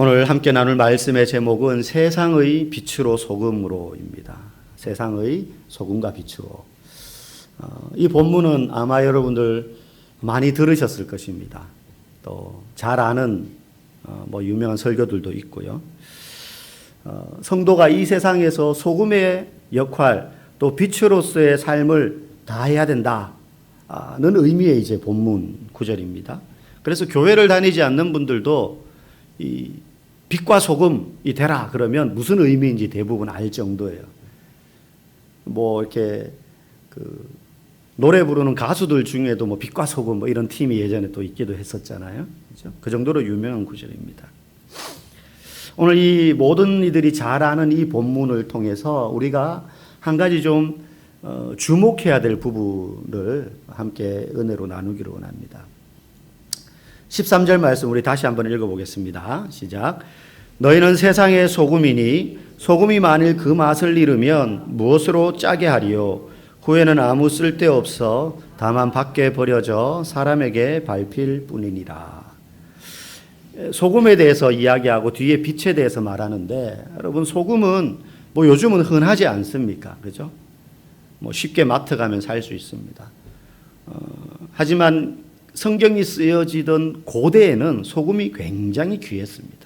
오늘 함께 나눌 말씀의 제목은 세상의 빛으로 소금으로입니다. 세상의 소금과 빛으로. 이 본문은 아마 여러분들 많이 들으셨을 것입니다. 또 잘 아는 유명한 설교들도 있고요. 성도가 이 세상에서 소금의 역할 또 빛으로서의 삶을 다해야 된다는 의미의 이제 본문 구절입니다. 그래서 교회를 다니지 않는 분들도 이 빛과 소금이 되라 그러면 무슨 의미인지 대부분 알 정도예요. 이렇게 노래 부르는 가수들 중에도 빛과 소금 이런 팀이 예전에 또 있기도 했었잖아요. 그렇죠? 그 정도로 유명한 구절입니다. 오늘 이 모든 이들이 잘 아는 이 본문을 통해서 우리가 한 가지 좀 주목해야 될 부분을 함께 은혜로 나누기를 원합니다. 13절 말씀 우리 다시 한번 읽어보겠습니다. 시작. 너희는 세상의 소금이니 소금이 만일 그 맛을 잃으면 무엇으로 짜게 하리요? 후에는 아무 쓸데없어 다만 밖에 버려져 사람에게 밟힐 뿐이니라. 소금에 대해서 이야기하고 뒤에 빛에 대해서 말하는데 여러분 소금은 요즘은 흔하지 않습니까? 그죠? 쉽게 마트 가면 살 수 있습니다. 하지만 성경이 쓰여지던 고대에는 소금이 굉장히 귀했습니다.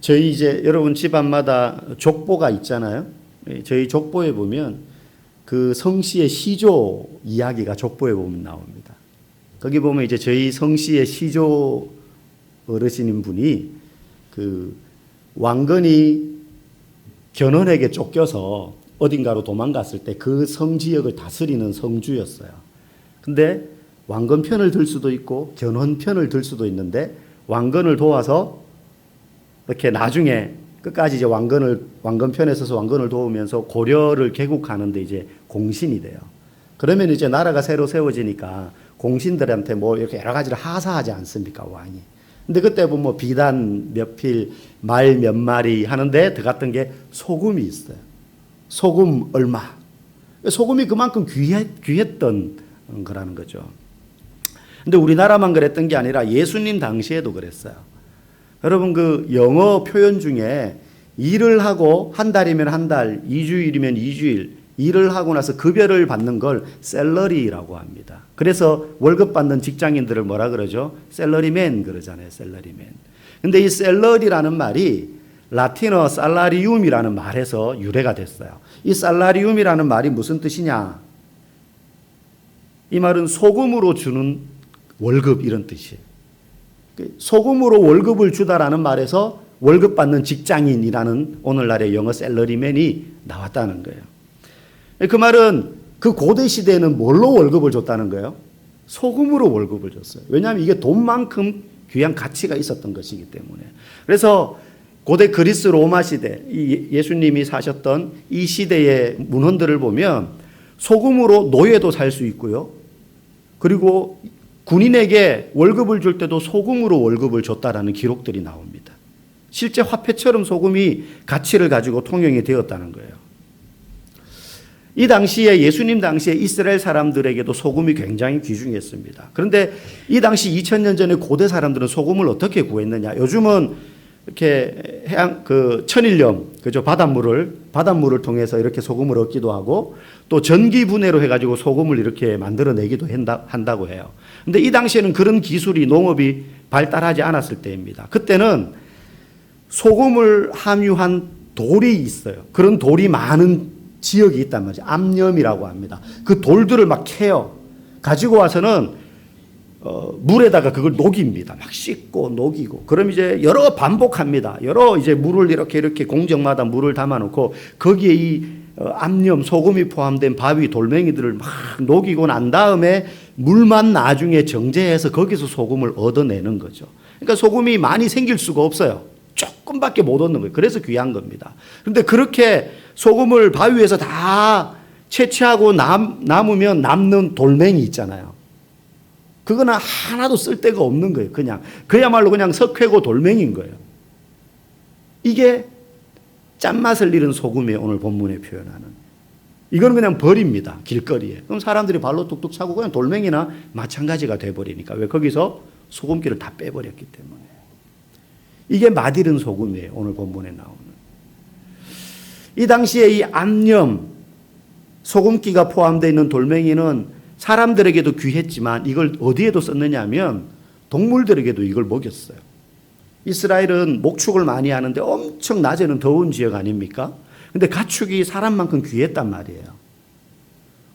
저희 여러분 집안마다 족보가 있잖아요. 저희 족보에 보면 그 성씨의 시조 이야기가 족보에 보면 나옵니다. 거기 보면 저희 성씨의 시조 어르신인 분이 왕건이 견훤에게 쫓겨서 어딘가로 도망갔을 때 그 성지역을 다스리는 성주였어요. 근데 왕건 편을 들 수도 있고 견훤 편을 들 수도 있는데 왕건을 도와서 이렇게 나중에 끝까지 왕건 편에 서서 왕건을 도우면서 고려를 개국하는데 공신이 돼요. 그러면 나라가 새로 세워지니까 공신들한테 이렇게 여러 가지를 하사하지 않습니까, 왕이. 근데 그때 보면 비단 몇 필, 말 몇 마리 하는데 들어갔던 게 소금이 있어요. 소금 얼마. 소금이 그만큼 귀했던 거라는 거죠. 근데 우리나라만 그랬던 게 아니라 예수님 당시에도 그랬어요. 여러분 영어 표현 중에 일을 하고 한 달이면 한 달, 2주일이면 2주일, 일을 하고 나서 급여를 받는 걸 셀러리라고 합니다. 그래서 월급 받는 직장인들을 뭐라 그러죠? 셀러리맨 그러잖아요. 셀러리맨. 근데 이 셀러리라는 말이 라틴어 살라리움이라는 말에서 유래가 됐어요. 이 살라리움이라는 말이 무슨 뜻이냐? 이 말은 소금으로 주는 월급 이런 뜻이에요. 소금으로 월급을 주다라는 말에서 월급 받는 직장인이라는 오늘날의 영어 셀러리맨이 나왔다는 거예요. 그 말은 그 고대 시대에는 뭘로 월급을 줬다는 거예요? 소금으로 월급을 줬어요. 왜냐하면 이게 돈만큼 귀한 가치가 있었던 것이기 때문에. 그래서 고대 그리스 로마 시대, 예수님이 사셨던 이 시대의 문헌들을 보면 소금으로 노예도 살 수 있고요. 그리고 군인에게 월급을 줄 때도 소금으로 월급을 줬다라는 기록들이 나옵니다. 실제 화폐처럼 소금이 가치를 가지고 통용이 되었다는 거예요. 이 당시에 예수님 당시에 이스라엘 사람들에게도 소금이 굉장히 귀중했습니다. 그런데 이 당시 2000년 전에 고대 사람들은 소금을 어떻게 구했느냐? 요즘은 이렇게 천일염, 그죠? 바닷물을 통해서 이렇게 소금을 얻기도 하고 또 전기 분해로 해가지고 소금을 이렇게 만들어내기도 한다고 해요. 근데 이 당시에는 그런 기술이 농업이 발달하지 않았을 때입니다. 그때는 소금을 함유한 돌이 있어요. 그런 돌이 많은 지역이 있단 말이죠. 암염이라고 합니다. 그 돌들을 막 캐요. 가지고 와서는 물에다가 그걸 녹입니다. 막 씻고 녹이고. 그럼 여러 반복합니다. 여러 물을 이렇게 공정마다 물을 담아놓고 거기에 이 암염, 소금이 포함된 바위, 돌멩이들을 막 녹이고 난 다음에 물만 나중에 정제해서 거기서 소금을 얻어내는 거죠. 그러니까 소금이 많이 생길 수가 없어요. 조금밖에 못 얻는 거예요. 그래서 귀한 겁니다. 그런데 그렇게 소금을 바위에서 다 채취하고 남으면 남는 돌멩이 있잖아요. 그거는 하나도 쓸데가 없는 거예요. 그야말로 그냥 석회고 돌멩이인 거예요. 이게 짠맛을 잃은 소금이에요. 오늘 본문에 표현하는. 이건 그냥 버립니다. 길거리에. 그럼 사람들이 발로 뚝뚝 차고 그냥 돌멩이나 마찬가지가 돼버리니까. 왜 거기서 소금기를 다 빼버렸기 때문에. 이게 맛있는 소금이에요. 오늘 본문에 나오는. 이 당시에 이 암염, 소금기가 포함되어 있는 돌멩이는 사람들에게도 귀했지만 이걸 어디에도 썼느냐 하면 동물들에게도 이걸 먹였어요. 이스라엘은 목축을 많이 하는데 엄청 낮에는 더운 지역 아닙니까? 근데 가축이 사람만큼 귀했단 말이에요.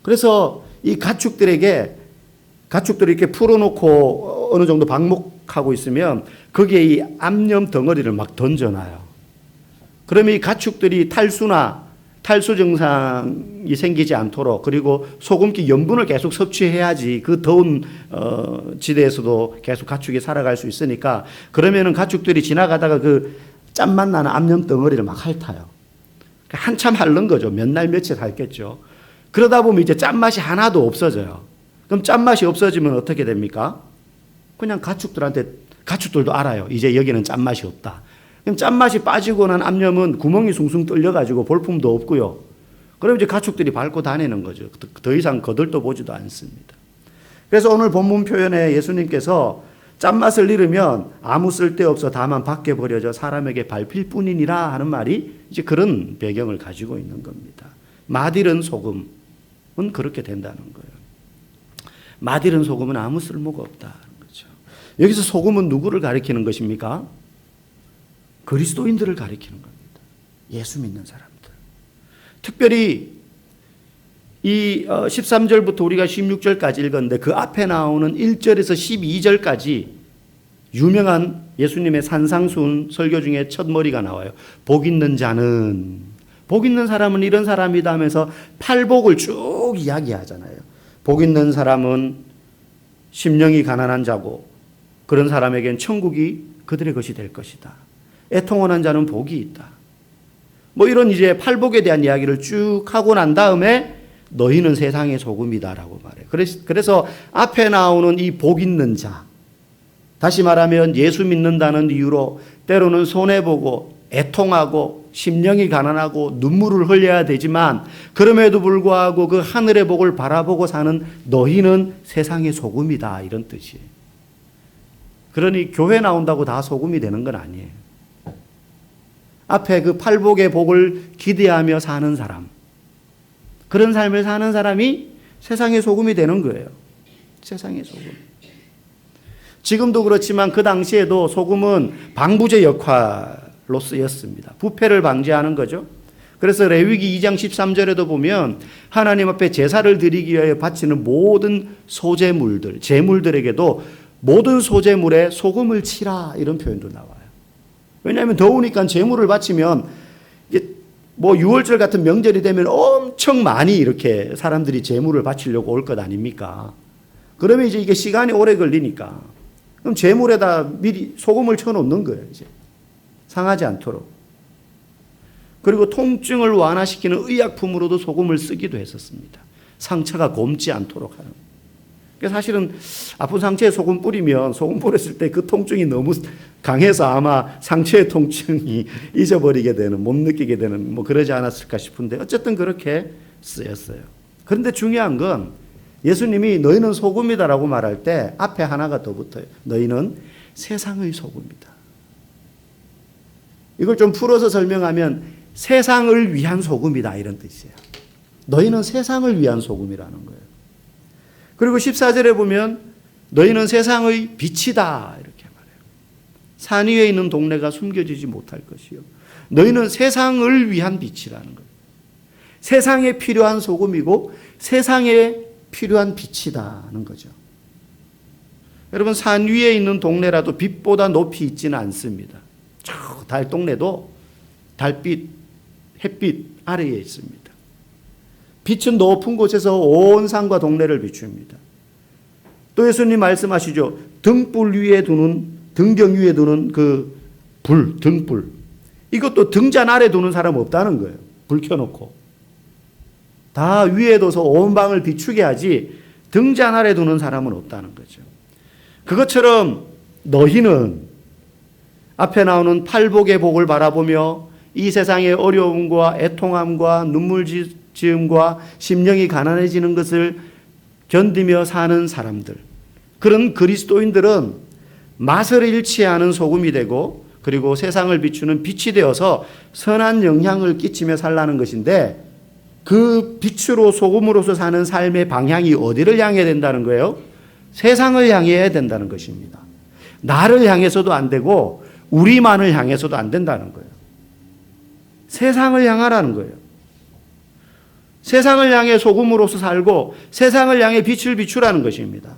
그래서 이 가축들이 이렇게 풀어놓고 어느 정도 방목하고 있으면 거기에 이 암염 덩어리를 막 던져놔요. 그러면 이 가축들이 탈수 증상이 생기지 않도록, 그리고 소금기 염분을 계속 섭취해야지 그 더운 지대에서도 계속 가축이 살아갈 수 있으니까, 그러면은 가축들이 지나가다가 그 짠맛 나는 암염 덩어리를 막 핥아요. 한참 핥는 거죠. 몇 날 며칠 핥겠죠. 그러다 보면 이제 짠맛이 하나도 없어져요. 그럼 짠맛이 없어지면 어떻게 됩니까? 그냥 가축들도 알아요. 이제 여기는 짠맛이 없다. 그럼 짠맛이 빠지고 난 암염은 구멍이 숭숭 뚫려가지고 볼품도 없고요. 그럼 이제 가축들이 밟고 다니는 거죠. 더 이상 거들떠 보지도 않습니다. 그래서 오늘 본문 표현에 예수님께서 짠맛을 잃으면 아무 쓸데없어 다만 밖에 버려져 사람에게 밟힐 뿐이니라 하는 말이 이제 그런 배경을 가지고 있는 겁니다. 맛있는 소금은 그렇게 된다는 거예요. 맛있는 소금은 아무 쓸모가 없다는 거죠. 여기서 소금은 누구를 가리키는 것입니까? 그리스도인들을 가리키는 겁니다. 예수 믿는 사람들. 특별히 이 13절부터 우리가 16절까지 읽었는데 그 앞에 나오는 1절에서 12절까지 유명한 예수님의 산상수훈 설교 중에 첫 머리가 나와요. 복 있는 자는, 복 있는 사람은 이런 사람이다 하면서 팔복을 쭉 이야기하잖아요. 복 있는 사람은 심령이 가난한 자고 그런 사람에겐 천국이 그들의 것이 될 것이다. 애통하는 자는 복이 있다. 뭐 이런 이제 팔복에 대한 이야기를 쭉 하고 난 다음에 너희는 세상의 소금이다라고 말해요. 그래서 앞에 나오는 이 복 있는 자, 다시 말하면 예수 믿는다는 이유로 때로는 손해보고 애통하고 심령이 가난하고 눈물을 흘려야 되지만 그럼에도 불구하고 그 하늘의 복을 바라보고 사는 너희는 세상의 소금이다, 이런 뜻이에요. 그러니 교회 나온다고 다 소금이 되는 건 아니에요. 앞에 그 팔복의 복을 기대하며 사는 사람, 그런 삶을 사는 사람이 세상의 소금이 되는 거예요. 세상의 소금. 지금도 그렇지만 그 당시에도 소금은 방부제 역할로 쓰였습니다. 부패를 방지하는 거죠. 그래서 레위기 2장 13절에도 보면 하나님 앞에 제사를 드리기 위하여 바치는 모든 소제물들, 제물들에게도 모든 소제물에 소금을 치라, 이런 표현도 나와요. 왜냐하면 더우니까 제물을 바치면 뭐 6월절 같은 명절이 되면 엄청 많이 이렇게 사람들이 제물을 바치려고 올 것 아닙니까? 그러면 이제 이게 시간이 오래 걸리니까 그럼 제물에다 미리 소금을 쳐놓는 거예요. 이제 상하지 않도록. 그리고 통증을 완화시키는 의약품으로도 소금을 쓰기도 했었습니다. 상처가 곪지 않도록 하는. 사실은 아픈 상처에 소금 뿌리면, 소금 뿌렸을 때 그 통증이 너무 강해서 아마 상처의 통증이 잊어버리게 되는, 못 느끼게 되는, 뭐 그러지 않았을까 싶은데 어쨌든 그렇게 쓰였어요. 그런데 중요한 건 예수님이 너희는 소금이다라고 말할 때 앞에 하나가 더 붙어요. 너희는 세상의 소금이다. 이걸 좀 풀어서 설명하면 세상을 위한 소금이다, 이런 뜻이에요. 너희는 세상을 위한 소금이라는 거예요. 그리고 14절에 보면 너희는 세상의 빛이다, 이렇게 말해요. 산 위에 있는 동네가 숨겨지지 못할 것이요. 너희는 세상을 위한 빛이라는 거예요. 세상에 필요한 소금이고 세상에 필요한 빛이다는 거죠. 여러분, 산 위에 있는 동네라도 빛보다 높이 있지는 않습니다. 저 달 동네도 달빛, 햇빛 아래에 있습니다. 빛은 높은 곳에서 온 산과 동네를 비춥니다. 또 예수님 말씀하시죠. 등불 위에 두는, 등경 위에 두는 그 불, 등불. 이것도 등잔 아래 두는 사람 없다는 거예요. 불 켜놓고. 다 위에 둬서 온 방을 비추게 하지 등잔 아래 두는 사람은 없다는 거죠. 그것처럼 너희는 앞에 나오는 팔복의 복을 바라보며 이 세상의 어려움과 애통함과 눈물지음과 심령이 가난해지는 것을 견디며 사는 사람들, 그런 그리스도인들은 맛을 잃지 않은 소금이 되고 그리고 세상을 비추는 빛이 되어서 선한 영향을 끼치며 살라는 것인데 그 빛으로 소금으로서 사는 삶의 방향이 어디를 향해야 된다는 거예요? 세상을 향해야 된다는 것입니다. 나를 향해서도 안 되고 우리만을 향해서도 안 된다는 거예요. 세상을 향하라는 거예요. 세상을 향해 소금으로서 살고 세상을 향해 빛을 비추라는 것입니다.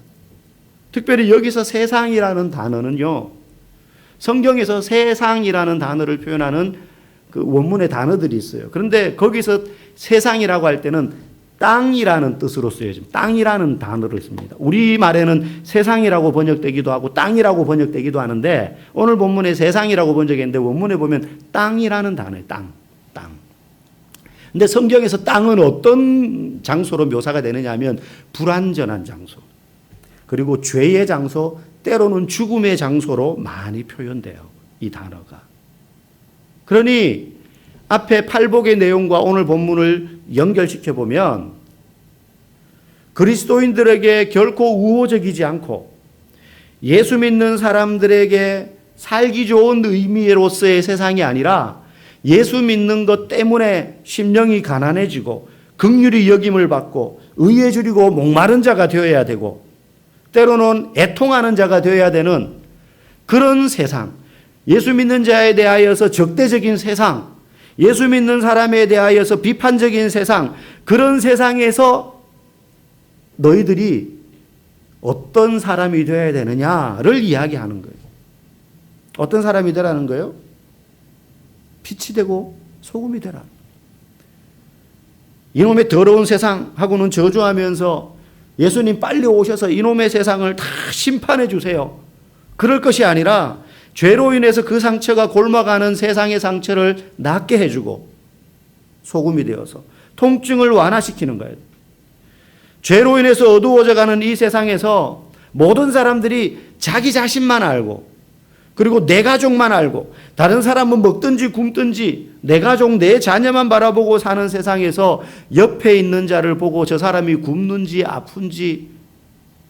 특별히 여기서 세상이라는 단어는요, 성경에서 세상이라는 단어를 표현하는 그 원문의 단어들이 있어요. 그런데 거기서 세상이라고 할 때는 땅이라는 뜻으로 쓰여집니다. 땅이라는 단어를 씁니다. 우리말에는 세상이라고 번역되기도 하고 땅이라고 번역되기도 하는데 오늘 본문에 세상이라고 번역했는데 원문에 보면 땅이라는 단어예요. 땅. 근데 성경에서 땅은 어떤 장소로 묘사가 되느냐 하면 불완전한 장소, 그리고 죄의 장소, 때로는 죽음의 장소로 많이 표현돼요. 이 단어가. 그러니 앞에 팔복의 내용과 오늘 본문을 연결시켜 보면 그리스도인들에게 결코 우호적이지 않고 예수 믿는 사람들에게 살기 좋은 의미로서의 세상이 아니라 예수 믿는 것 때문에 심령이 가난해지고 긍휼히 여김을 받고 의에 줄이고 목마른 자가 되어야 되고 때로는 애통하는 자가 되어야 되는 그런 세상, 예수 믿는 자에 대하여서 적대적인 세상, 예수 믿는 사람에 대하여서 비판적인 세상, 그런 세상에서 너희들이 어떤 사람이 되어야 되느냐를 이야기하는 거예요. 어떤 사람이 되라는 거예요? 빛이 되고 소금이 되라. 이놈의 더러운 세상하고는 저주하면서 예수님 빨리 오셔서 이놈의 세상을 다 심판해 주세요. 그럴 것이 아니라 죄로 인해서 그 상처가 곪아가는 세상의 상처를 낫게 해주고 소금이 되어서 통증을 완화시키는 거예요. 죄로 인해서 어두워져가는 이 세상에서 모든 사람들이 자기 자신만 알고 그리고 내 가족만 알고 다른 사람은 먹든지 굶든지 내 가족 내 자녀만 바라보고 사는 세상에서 옆에 있는 자를 보고 저 사람이 굶는지 아픈지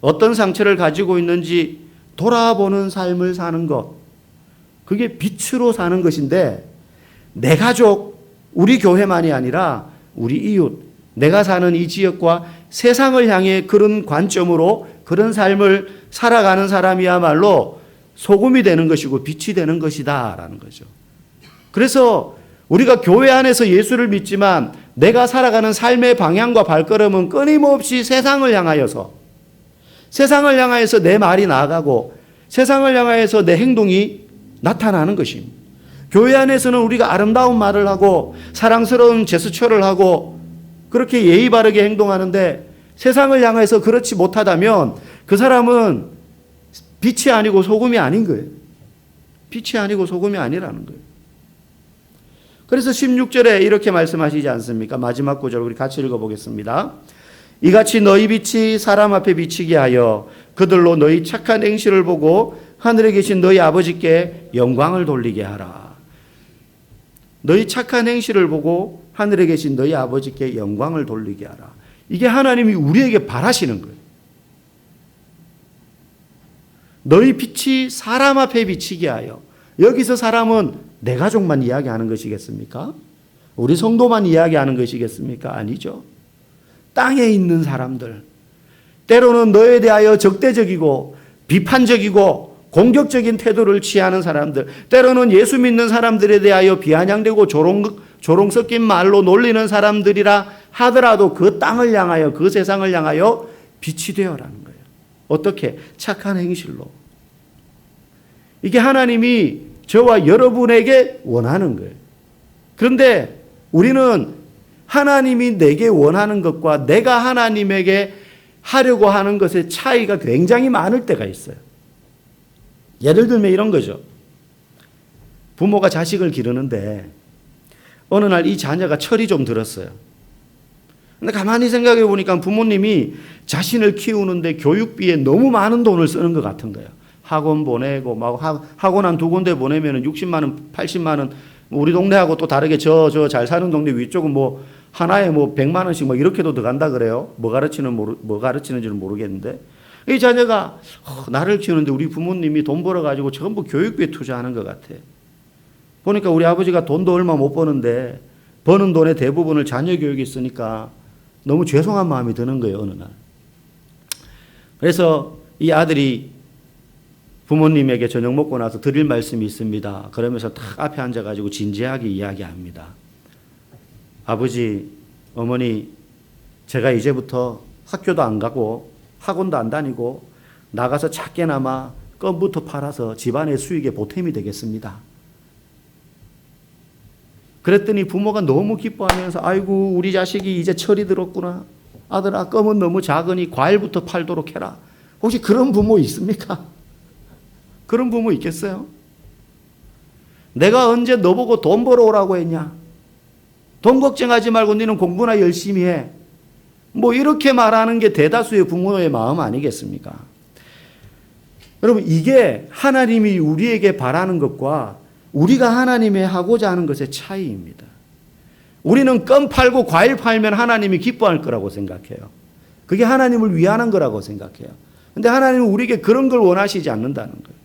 어떤 상처를 가지고 있는지 돌아보는 삶을 사는 것, 그게 빛으로 사는 것인데 내 가족, 우리 교회만이 아니라 우리 이웃, 내가 사는 이 지역과 세상을 향해 그런 관점으로 그런 삶을 살아가는 사람이야말로 소금이 되는 것이고 빛이 되는 것이다 라는 거죠. 그래서 우리가 교회 안에서 예수를 믿지만 내가 살아가는 삶의 방향과 발걸음은 끊임없이 세상을 향하여서 내 말이 나아가고 세상을 향하여서 내 행동이 나타나는 것입니다. 교회 안에서는 우리가 아름다운 말을 하고 사랑스러운 제스처를 하고 그렇게 예의 바르게 행동하는데 세상을 향해서 그렇지 못하다면 그 사람은 빛이 아니고 소금이 아닌 거예요. 빛이 아니고 소금이 아니라는 거예요. 그래서 16절에 이렇게 말씀하시지 않습니까? 마지막 구절 우리 같이 읽어보겠습니다. 이같이 너희 빛이 사람 앞에 비치게 하여 그들로 너희 착한 행실을 보고 하늘에 계신 너희 아버지께 영광을 돌리게 하라. 너희 착한 행실을 보고 하늘에 계신 너희 아버지께 영광을 돌리게 하라. 이게 하나님이 우리에게 바라시는 거예요. 너희 빛이 사람 앞에 비치게 하여. 여기서 사람은 내 가족만 이야기하는 것이겠습니까? 우리 성도만 이야기하는 것이겠습니까? 아니죠. 땅에 있는 사람들, 때로는 너에 대하여 적대적이고 비판적이고 공격적인 태도를 취하는 사람들, 때로는 예수 믿는 사람들에 대하여 비아냥되고 조롱 섞인 말로 놀리는 사람들이라 하더라도 그 땅을 향하여 그 세상을 향하여 빛이 되어라는 거예요. 어떻게? 착한 행실로. 이게 하나님이 저와 여러분에게 원하는 거예요. 그런데 우리는 하나님이 내게 원하는 것과 내가 하나님에게 하려고 하는 것의 차이가 굉장히 많을 때가 있어요. 예를 들면 이런 거죠. 부모가 자식을 기르는데 어느 날 이 자녀가 철이 좀 들었어요. 근데 가만히 생각해 보니까 부모님이 자신을 키우는데 교육비에 너무 많은 돈을 쓰는 것 같은 거예요. 학원 보내고 막 학원 한 두 군데 보내면은 60만 원, 80만 원. 우리 동네하고 또 다르게 저 잘 사는 동네 위쪽은 뭐 하나에 뭐 100만 원씩 뭐 이렇게도 더 간다 그래요. 뭐 가르치는지는 모르겠는데. 이 자녀가 나를 키우는데 우리 부모님이 돈 벌어가지고 전부 교육비에 투자하는 것 같아. 보니까 우리 아버지가 돈도 얼마 못 버는데 버는 돈의 대부분을 자녀 교육에 쓰니까 너무 죄송한 마음이 드는 거예요, 어느 날. 그래서 이 아들이 부모님에게 저녁 먹고 나서 드릴 말씀이 있습니다. 그러면서 딱 앞에 앉아가지고 진지하게 이야기합니다. 아버지, 어머니, 제가 이제부터 학교도 안 가고 학원도 안 다니고 나가서 작게나마 껌부터 팔아서 집안의 수익에 보탬이 되겠습니다. 그랬더니 부모가 너무 기뻐하면서 아이고 우리 자식이 이제 철이 들었구나. 아들아, 껌은 너무 작으니 과일부터 팔도록 해라. 혹시 그런 부모 있습니까? 그런 부모 있겠어요? 내가 언제 너보고 돈 벌어오라고 했냐? 돈 걱정하지 말고 너는 공부나 열심히 해. 뭐 이렇게 말하는 게 대다수의 부모의 마음 아니겠습니까? 여러분, 이게 하나님이 우리에게 바라는 것과 우리가 하나님의 하고자 하는 것의 차이입니다. 우리는 껌 팔고 과일 팔면 하나님이 기뻐할 거라고 생각해요. 그게 하나님을 위하는 거라고 생각해요. 근데 하나님은 우리에게 그런 걸 원하시지 않는다는 거예요.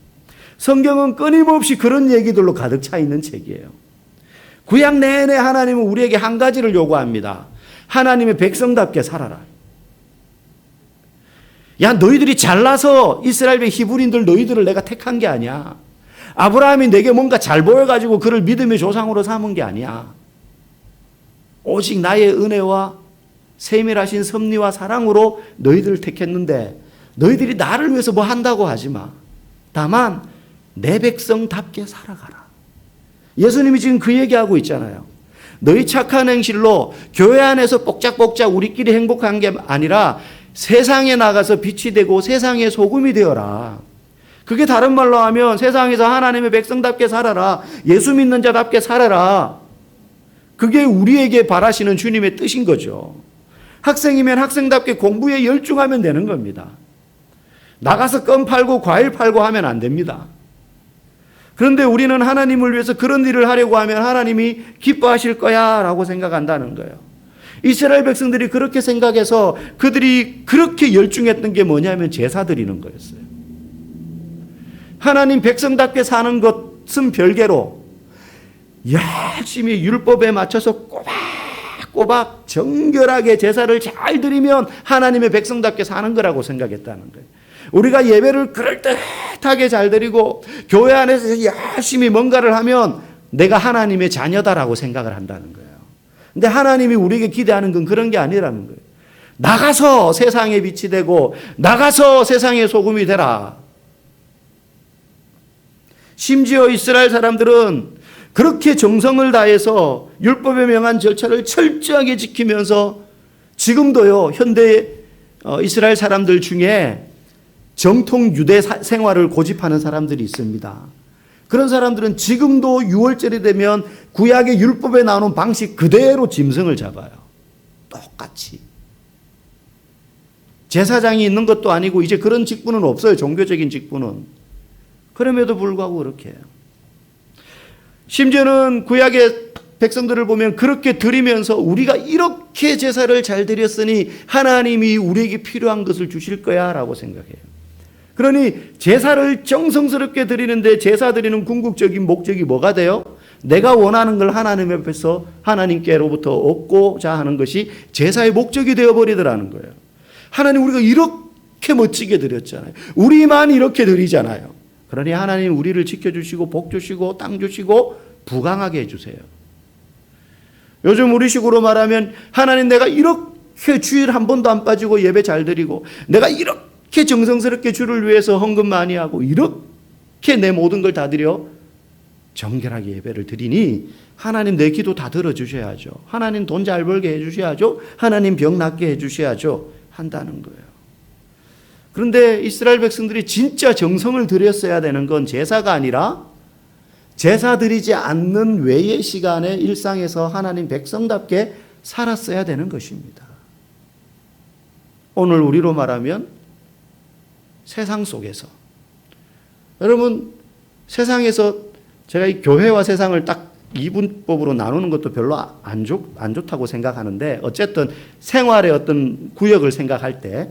성경은 끊임없이 그런 얘기들로 가득 차 있는 책이에요. 구약 내내 하나님은 우리에게 한 가지를 요구합니다. 하나님의 백성답게 살아라. 야, 너희들이 잘나서 이스라엘의 히브리인들 너희들을 내가 택한 게 아니야. 아브라함이 내게 뭔가 잘 보여가지고 그를 믿음의 조상으로 삼은 게 아니야. 오직 나의 은혜와 세밀하신 섭리와 사랑으로 너희들을 택했는데 너희들이 나를 위해서 뭐 한다고 하지 마. 다만 내 백성답게 살아가라. 예수님이 지금 그 얘기하고 있잖아요. 너희 착한 행실로 교회 안에서 뽁짝뽁짝 우리끼리 행복한 게 아니라 세상에 나가서 빛이 되고 세상의 소금이 되어라. 그게 다른 말로 하면 세상에서 하나님의 백성답게 살아라. 예수 믿는 자답게 살아라. 그게 우리에게 바라시는 주님의 뜻인 거죠. 학생이면 학생답게 공부에 열중하면 되는 겁니다. 나가서 껌 팔고 과일 팔고 하면 안 됩니다. 그런데 우리는 하나님을 위해서 그런 일을 하려고 하면 하나님이 기뻐하실 거야 라고 생각한다는 거예요. 이스라엘 백성들이 그렇게 생각해서 그들이 그렇게 열중했던 게 뭐냐면 제사 드리는 거였어요. 하나님 백성답게 사는 것은 별개로 열심히 율법에 맞춰서 꼬박꼬박 정결하게 제사를 잘 드리면 하나님의 백성답게 사는 거라고 생각했다는 거예요. 우리가 예배를 그럴듯하게 잘 드리고 교회 안에서 열심히 뭔가를 하면 내가 하나님의 자녀다라고 생각을 한다는 거예요. 근데 하나님이 우리에게 기대하는 건 그런 게 아니라는 거예요. 나가서 세상의 빛이 되고 나가서 세상의 소금이 되라. 심지어 이스라엘 사람들은 그렇게 정성을 다해서 율법에 명한 절차를 철저하게 지키면서 지금도요, 현대 이스라엘 사람들 중에 정통 유대 생활을 고집하는 사람들이 있습니다. 그런 사람들은 지금도 유월절이 되면 구약의 율법에 나오는 방식 그대로 짐승을 잡아요. 똑같이. 제사장이 있는 것도 아니고 이제 그런 직분은 없어요. 종교적인 직분은. 그럼에도 불구하고 그렇게 해요. 심지어는 구약의 백성들을 보면 그렇게 드리면서 우리가 이렇게 제사를 잘 드렸으니 하나님이 우리에게 필요한 것을 주실 거야 라고 생각해요. 그러니 제사를 정성스럽게 드리는데 제사 드리는 궁극적인 목적이 뭐가 돼요? 내가 원하는 걸 하나님 앞에서 하나님께로부터 얻고자 하는 것이 제사의 목적이 되어버리더라는 거예요. 하나님, 우리가 이렇게 멋지게 드렸잖아요. 우리만 이렇게 드리잖아요. 그러니 하나님 우리를 지켜주시고 복 주시고 땅 주시고 부강하게 해주세요. 요즘 우리식으로 말하면 하나님, 내가 이렇게 주일 한 번도 안 빠지고 예배 잘 드리고 내가 이렇게 정성스럽게 주를 위해서 헌금 많이 하고 이렇게 내 모든 걸 다 드려 정결하게 예배를 드리니 하나님 내 기도 다 들어주셔야죠. 하나님 돈 잘 벌게 해주셔야죠. 하나님 병 낫게 해주셔야죠. 한다는 거예요. 그런데 이스라엘 백성들이 진짜 정성을 들였어야 되는 건 제사가 아니라 제사 드리지 않는 외의 시간에 일상에서 하나님 백성답게 살았어야 되는 것입니다. 오늘 우리로 말하면 세상 속에서, 여러분 세상에서 제가 이 교회와 세상을 딱 이분법으로 나누는 것도 별로 안 좋다고 생각하는데 어쨌든 생활의 어떤 구역을 생각할 때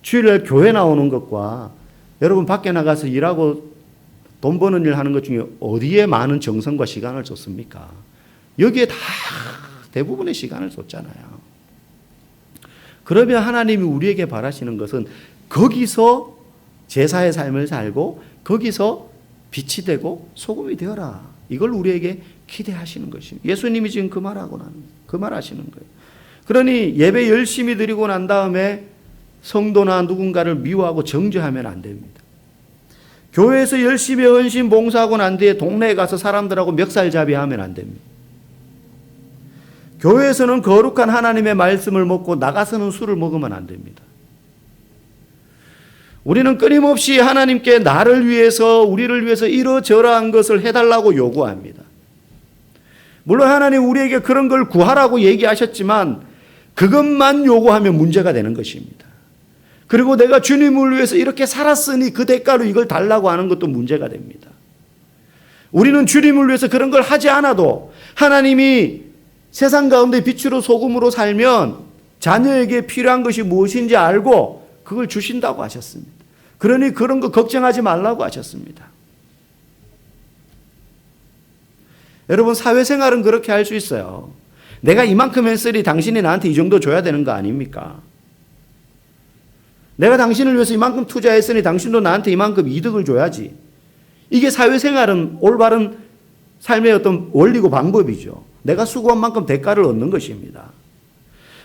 주일날 교회 나오는 것과 여러분 밖에 나가서 일하고 돈 버는 일 하는 것 중에 어디에 많은 정성과 시간을 줬습니까? 여기에 다 대부분의 시간을 줬잖아요. 그러면 하나님이 우리에게 바라시는 것은 거기서 제사의 삶을 살고 거기서 빛이 되고 소금이 되어라. 이걸 우리에게 기대하시는 것입니다. 예수님이 지금 그 말하시는 거예요. 그러니 예배 열심히 드리고 난 다음에 성도나 누군가를 미워하고 정죄하면 안 됩니다. 교회에서 열심히 헌신 봉사하고 난 뒤에 동네에 가서 사람들하고 멱살잡이하면 안 됩니다. 교회에서는 거룩한 하나님의 말씀을 먹고 나가서는 술을 먹으면 안 됩니다. 우리는 끊임없이 하나님께 나를 위해서 우리를 위해서 이러저러한 것을 해달라고 요구합니다. 물론 하나님 우리에게 그런 걸 구하라고 얘기하셨지만 그것만 요구하면 문제가 되는 것입니다. 그리고 내가 주님을 위해서 이렇게 살았으니 그 대가로 이걸 달라고 하는 것도 문제가 됩니다. 우리는 주님을 위해서 그런 걸 하지 않아도 하나님이 세상 가운데 빛으로 소금으로 살면 자녀에게 필요한 것이 무엇인지 알고 그걸 주신다고 하셨습니다. 그러니 그런 거 걱정하지 말라고 하셨습니다. 여러분 사회생활은 그렇게 할 수 있어요. 내가 이만큼 했으니 당신이 나한테 이 정도 줘야 되는 거 아닙니까? 내가 당신을 위해서 이만큼 투자했으니 당신도 나한테 이만큼 이득을 줘야지. 이게 사회생활은 올바른 삶의 어떤 원리고 방법이죠. 내가 수고한 만큼 대가를 얻는 것입니다.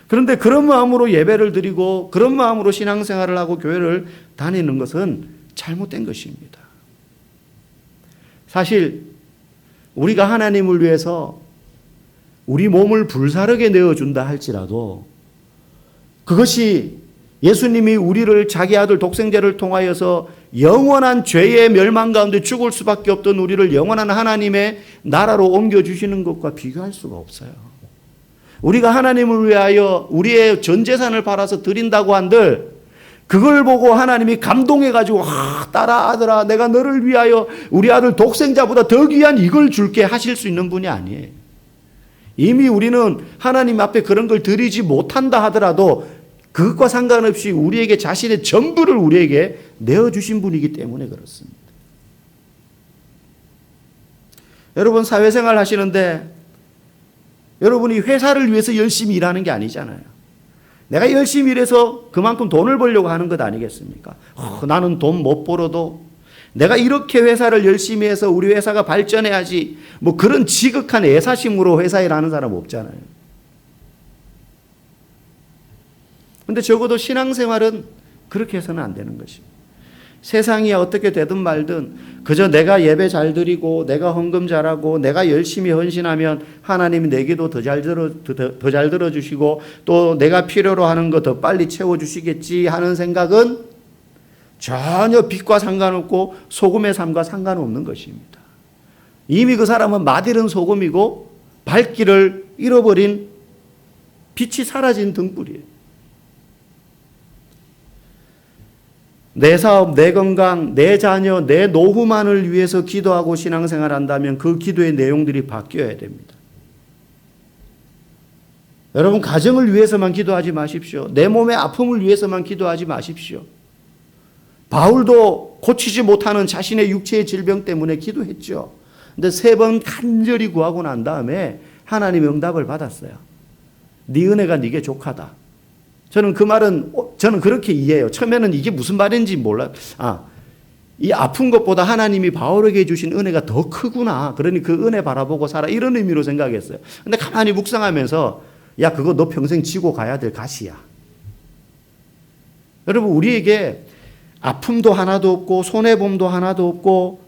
그런데 그런 마음으로 예배를 드리고 그런 마음으로 신앙생활을 하고 교회를 다니는 것은 잘못된 것입니다. 사실 우리가 하나님을 위해서 우리 몸을 불사르게 내어준다 할지라도 그것이 예수님이 우리를 자기 아들 독생자를 통하여서 영원한 죄의 멸망 가운데 죽을 수밖에 없던 우리를 영원한 하나님의 나라로 옮겨주시는 것과 비교할 수가 없어요. 우리가 하나님을 위하여 우리의 전 재산을 팔아서 드린다고 한들 그걸 보고 하나님이 감동해가지고 딸아 아들아 내가 너를 위하여 우리 아들 독생자보다 더 귀한 이걸 줄게 하실 수 있는 분이 아니에요. 이미 우리는 하나님 앞에 그런 걸 드리지 못한다 하더라도 그것과 상관없이 우리에게 자신의 전부를 우리에게 내어주신 분이기 때문에 그렇습니다. 여러분 사회생활 하시는데 여러분이 회사를 위해서 열심히 일하는 게 아니잖아요. 내가 열심히 일해서 그만큼 돈을 벌려고 하는 것 아니겠습니까? 나는 돈 못 벌어도 내가 이렇게 회사를 열심히 해서 우리 회사가 발전해야지 뭐 그런 지극한 애사심으로 회사 일하는 사람 없잖아요. 그런데 적어도 신앙생활은 그렇게 해서는 안 되는 것입니다. 세상이 어떻게 되든 말든 그저 내가 예배 잘 드리고 내가 헌금 잘하고 내가 열심히 헌신하면 하나님이 내 기도 더 잘 들어주시고 또 내가 필요로 하는 거 더 빨리 채워주시겠지 하는 생각은 전혀 빛과 상관없고 소금의 삶과 상관없는 것입니다. 이미 그 사람은 맛이른 소금이고 밝기를 잃어버린 빛이 사라진 등불이에요. 내 사업, 내 건강, 내 자녀, 내 노후만을 위해서 기도하고 신앙생활 한다면 그 기도의 내용들이 바뀌어야 됩니다. 여러분 가정을 위해서만 기도하지 마십시오. 내 몸의 아픔을 위해서만 기도하지 마십시오. 바울도 고치지 못하는 자신의 육체의 질병 때문에 기도했죠. 근데 3번 간절히 구하고 난 다음에 하나님의 응답을 받았어요. 네 은혜가 네게 족하다. 저는 그 말은 저는 그렇게 이해해요. 처음에는 이게 무슨 말인지 몰라요. 이 아픈 것보다 하나님이 바울에게 주신 은혜가 더 크구나. 그러니 그 은혜 바라보고 살아. 이런 의미로 생각했어요. 근데 가만히 묵상하면서 야 그거 너 평생 지고 가야 될 가시야. 여러분 우리에게 아픔도 하나도 없고 손해봄도 하나도 없고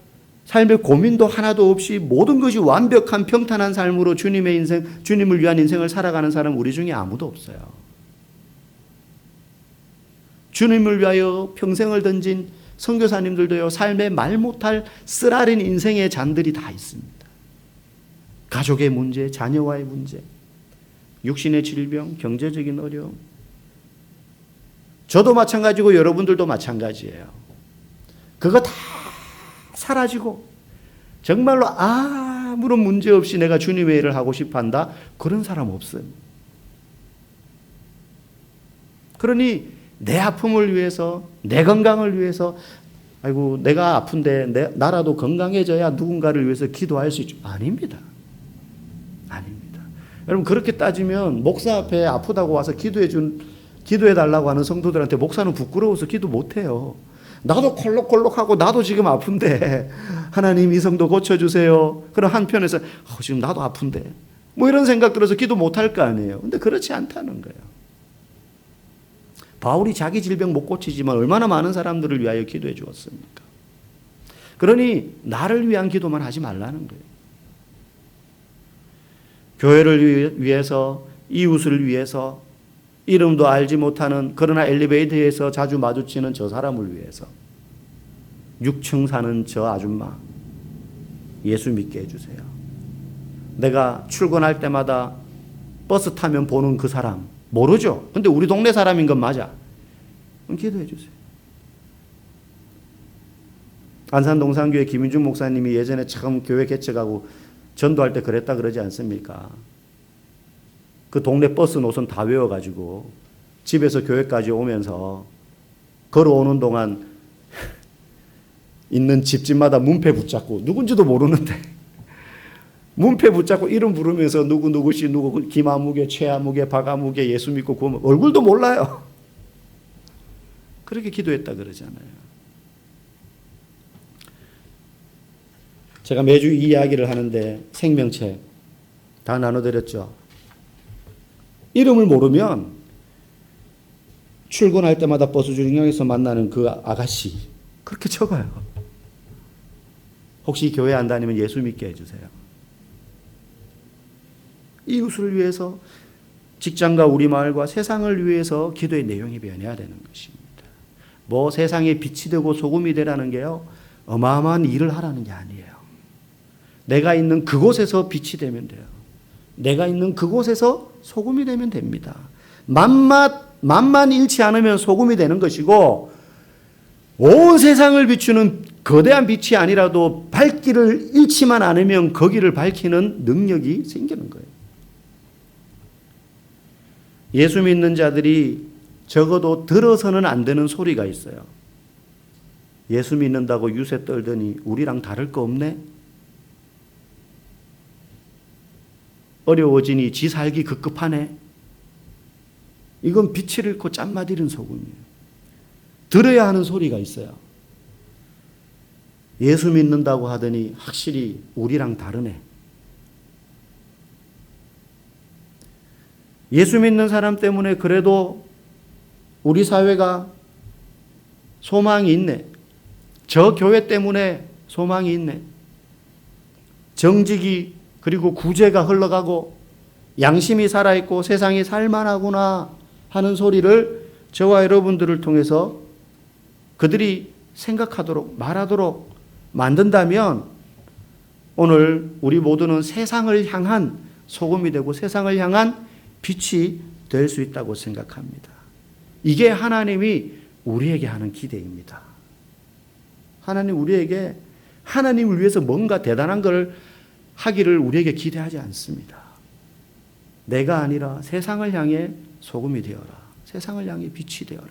삶의 고민도 하나도 없이 모든 것이 완벽한 평탄한 삶으로 주님의 인생, 주님을 위한 인생을 살아가는 사람 우리 중에 아무도 없어요. 주님을 위하여 평생을 던진 선교사님들도요 삶의 말 못할 쓰라린 인생의 잔들이 다 있습니다. 가족의 문제, 자녀와의 문제, 육신의 질병, 경제적인 어려움. 저도 마찬가지고 여러분들도 마찬가지예요. 그거 다 사라지고 정말로 아무런 문제 없이 내가 주님의 일을 하고 싶어 한다? 그런 사람 없어요. 그러니 내 아픔을 위해서, 내 건강을 위해서, 아이고 내가 아픈데 나라도 건강해져야 누군가를 위해서 기도할 수 있죠. 아닙니다. 아닙니다. 여러분 그렇게 따지면 목사 앞에 아프다고 와서 기도해달라고 하는 성도들한테 목사는 부끄러워서 기도 못해요. 나도 콜록콜록하고 나도 지금 아픈데 하나님 이 성도 고쳐주세요. 그럼 한편에서 지금 나도 아픈데 뭐 이런 생각 들어서 기도 못할 거 아니에요. 근데 그렇지 않다는 거예요. 바울이 자기 질병 못 고치지만 얼마나 많은 사람들을 위하여 기도해 주었습니까? 그러니 나를 위한 기도만 하지 말라는 거예요. 교회를 위해서, 이웃을 위해서, 이름도 알지 못하는 그러나 엘리베이터에서 자주 마주치는 저 사람을 위해서, 6층 사는 저 아줌마 예수 믿게 해주세요. 내가 출근할 때마다 버스 타면 보는 그 사람 모르죠. 근데 우리 동네 사람인 건 맞아. 그럼 기도해 주세요. 안산 동산교회 김윤중 목사님이 예전에 참 교회 개척하고 전도할 때 그랬다 그러지 않습니까? 그 동네 버스 노선 다 외워가지고 집에서 교회까지 오면서 걸어오는 동안 있는 집집마다 문패 붙잡고 누군지도 모르는데 문패 붙잡고 이름 부르면서 누구씨 누구 김아무개 최아무개 박아무개 예수 믿고 구원 얼굴도 몰라요. 그렇게 기도했다 그러잖아요. 제가 매주 이 이야기를 하는데 생명책 다 나눠드렸죠. 이름을 모르면 출근할 때마다 버스 중역에서 만나는 그 아가씨 그렇게 적어요. 혹시 교회 안 다니면 예수 믿게 해주세요. 이웃을 위해서, 직장과 우리 마을과 세상을 위해서 기도의 내용이 변해야 되는 것입니다. 뭐 세상에 빛이 되고 소금이 되라는 게요, 어마어마한 일을 하라는 게 아니에요. 내가 있는 그곳에서 빛이 되면 돼요. 내가 있는 그곳에서 소금이 되면 됩니다. 맛만 잃지 않으면 소금이 되는 것이고, 온 세상을 비추는 거대한 빛이 아니라도 밝기를 잃지만 않으면 거기를 밝히는 능력이 생기는 거예요. 예수 믿는 자들이 적어도 들어서는 안 되는 소리가 있어요. 예수 믿는다고 유세 떨더니 우리랑 다를 거 없네? 어려워지니 지 살기 급급하네? 이건 빛을 잃고 짠맛 잃은 소금이에요. 들어야 하는 소리가 있어요. 예수 믿는다고 하더니 확실히 우리랑 다르네. 예수 믿는 사람 때문에 그래도 우리 사회가 소망이 있네. 저 교회 때문에 소망이 있네. 정직이 그리고 구제가 흘러가고 양심이 살아있고 세상이 살만하구나 하는 소리를 저와 여러분들을 통해서 그들이 생각하도록 말하도록 만든다면 오늘 우리 모두는 세상을 향한 소금이 되고 세상을 향한 빛이 될 수 있다고 생각합니다. 이게 하나님이 우리에게 하는 기대입니다. 하나님 우리에게 하나님을 위해서 뭔가 대단한 걸 하기를 우리에게 기대하지 않습니다. 내가 아니라 세상을 향해 소금이 되어라. 세상을 향해 빛이 되어라.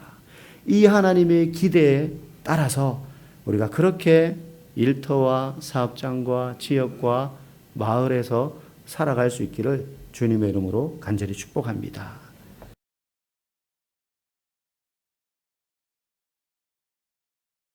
이 하나님의 기대에 따라서 우리가 그렇게 일터와 사업장과 지역과 마을에서 살아갈 수 있기를 주님의 이름으로 간절히 축복합니다.